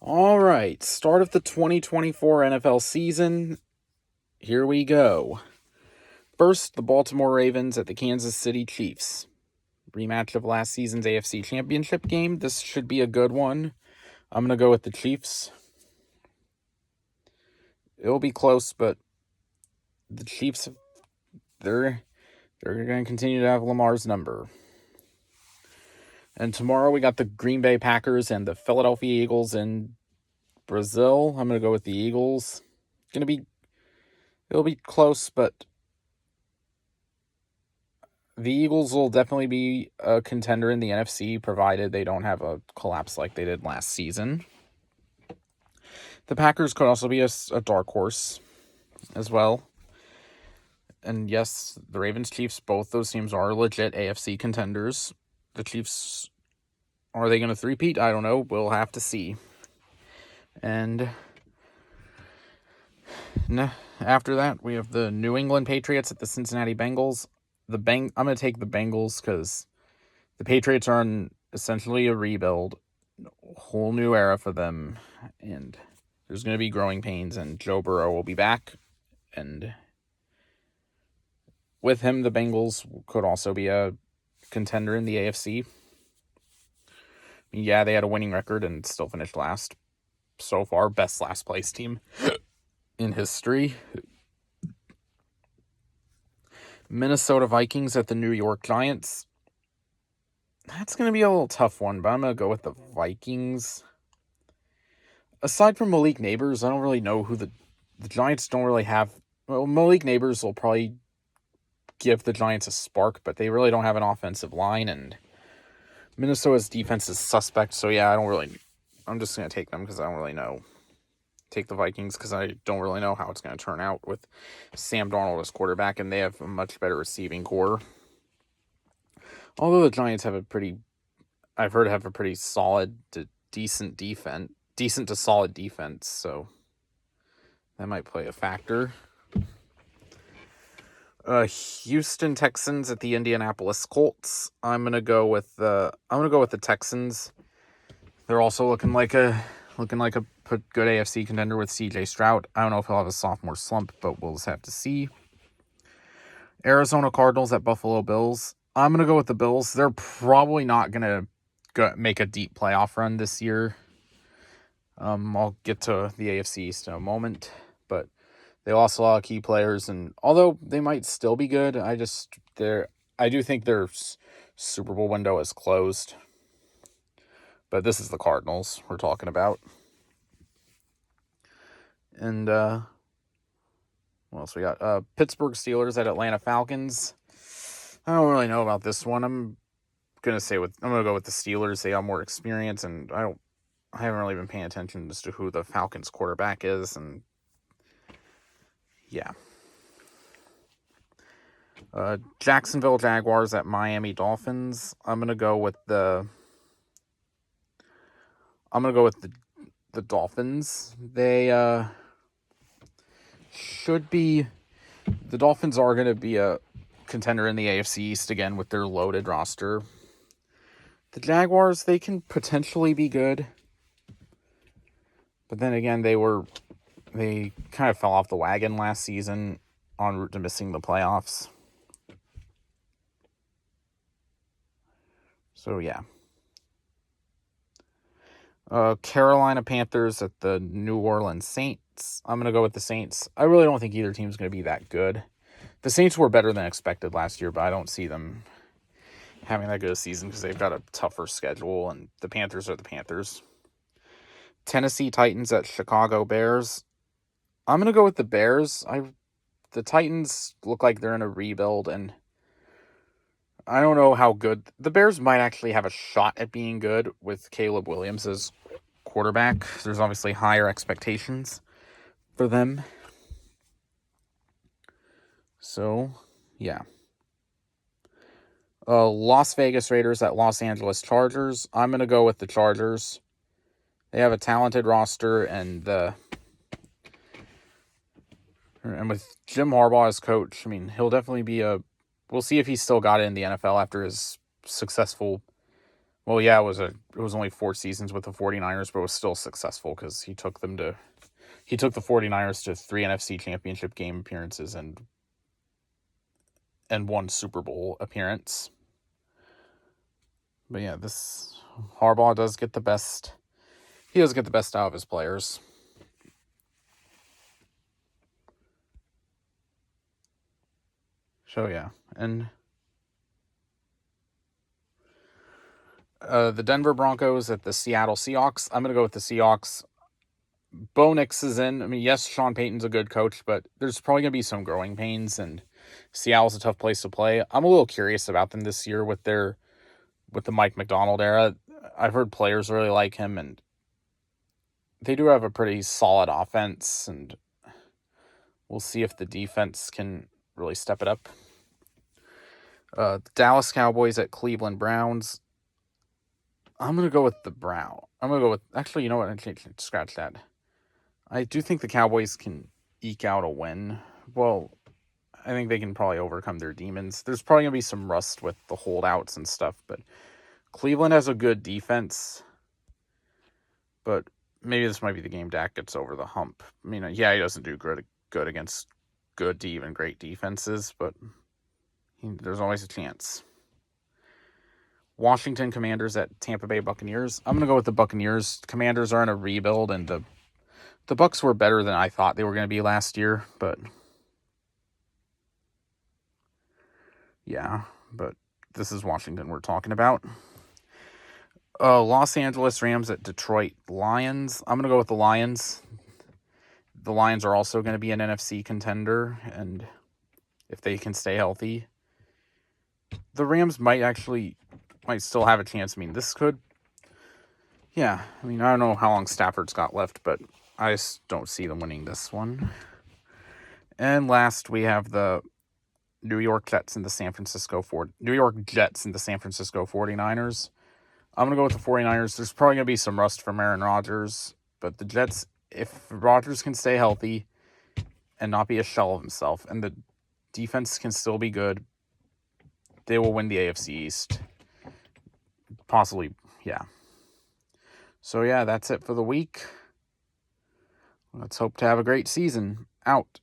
All right, start of the 2024 NFL season. Here we go. First, the Baltimore Ravens at the Kansas City Chiefs. Rematch of last season's AFC Championship game. This should be a good one. I'm going to go with the Chiefs. It'll be close, but the Chiefs, they're going to continue to have Lamar's number. And tomorrow we got the Green Bay Packers and the Philadelphia Eagles in Brazil. I'm going to go with the Eagles. It'll be close, but the Eagles will definitely be a contender in the NFC, provided they don't have a collapse like they did last season. The Packers could also be a dark horse as well. And yes, the Ravens, Chiefs, both those teams are legit AFC contenders. The Chiefs, are they going to three-peat? I don't know. We'll have to see. And after that, we have the New England Patriots at the Cincinnati Bengals. I'm going to take the Bengals because the Patriots are essentially a rebuild, a whole new era for them, and there's going to be growing pains, and Joe Burrow will be back, and with him, the Bengals could also be a contender in the AFC. Yeah, they had a winning record and still finished last. So far, best last place team in history. Minnesota Vikings at the New York Giants. That's going to be a little tough one, but I'm going to go with the Vikings. Aside from Malik Nabers, I don't really know who the Giants don't really have. Well, Malik Nabers will probably give the Giants a spark, but they really don't have an offensive line, and Minnesota's defense is suspect, so yeah, I'm just going to take them because I don't really know. Take the Vikings because I don't really know how it's going to turn out with Sam Darnold as quarterback, and they have a much better receiving core. Although the Giants have a pretty solid to decent to solid defense, so that might play a factor. Houston Texans at the Indianapolis Colts. I'm gonna go with the Texans. They're also looking like a good AFC contender with CJ Stroud. I don't know if he'll have a sophomore slump, but we'll just have to see. Arizona Cardinals at Buffalo Bills. I'm gonna go with the Bills. They're probably not gonna make a deep playoff run this year. I'll get to the AFC East in a moment, but they lost a lot of key players, and although they might still be good, I do think their Super Bowl window is closed. But this is the Cardinals we're talking about. And what else we got? Pittsburgh Steelers at Atlanta Falcons. I don't really know about this one. I'm gonna go with the Steelers. They have more experience, and I haven't really been paying attention as to who the Falcons quarterback is, and yeah. Jacksonville Jaguars at Miami Dolphins. I'm gonna go with the Dolphins. They should be. The Dolphins are gonna be a contender in the AFC East again with their loaded roster. The Jaguars, they can potentially be good, but then again, they kind of fell off the wagon last season en route to missing the playoffs. So yeah. Carolina Panthers at the New Orleans Saints. I'm going to go with the Saints. I really don't think either team's going to be that good. The Saints were better than expected last year, but I don't see them having that good a season because they've got a tougher schedule, and the Panthers are the Panthers. Tennessee Titans at Chicago Bears. I'm going to go with the Bears. The Titans look like they're in a rebuild, and I don't know how good. The Bears might actually have a shot at being good with Caleb Williams as quarterback. There's obviously higher expectations for them. So, yeah. Las Vegas Raiders at Los Angeles Chargers. I'm going to go with the Chargers. They have a talented roster, and with Jim Harbaugh as coach, I mean, he'll definitely be we'll see if he's still got it in the NFL after his successful Well, yeah, it was only 4 seasons with the 49ers, but it was still successful because he took the 49ers to 3 NFC Championship game appearances and 1 Super Bowl appearance. But yeah, this Harbaugh does get the best. He does get the best out of his players. So yeah, and the Denver Broncos at the Seattle Seahawks. I'm gonna go with the Seahawks. Bo Nix is in. I mean, yes, Sean Payton's a good coach, but there's probably gonna be some growing pains, and Seattle's a tough place to play. I'm a little curious about them this year with the Mike Macdonald era. I've heard players really like him, and they do have a pretty solid offense, and we'll see if the defense can really step it up. The Dallas Cowboys at Cleveland Browns. I'm going to go with the actually, you know what? I can't scratch that. I do think the Cowboys can eke out a win. Well, I think they can probably overcome their demons. There's probably going to be some rust with the holdouts and stuff, but Cleveland has a good defense. But maybe this might be the game Dak gets over the hump. I mean, yeah, he doesn't do good against good to even great defenses, but there's always a chance. Washington Commanders at Tampa Bay Buccaneers. I'm going to go with the Buccaneers. Commanders are in a rebuild, and the Bucs were better than I thought they were going to be last year, but yeah, but this is Washington we're talking about. Los Angeles Rams at Detroit Lions. I'm going to go with the Lions. The Lions are also going to be an NFC contender, and if they can stay healthy, the Rams might still have a chance. I mean, I don't know how long Stafford's got left, but I just don't see them winning this one. And last, we have the New York Jets and the San Francisco 49ers. I'm going to go with the 49ers. There's probably going to be some rust from Aaron Rodgers, but the Jets, if Rodgers can stay healthy and not be a shell of himself, and the defense can still be good, they will win the AFC East. Possibly, yeah. So yeah, that's it for the week. Let's hope to have a great season. Out.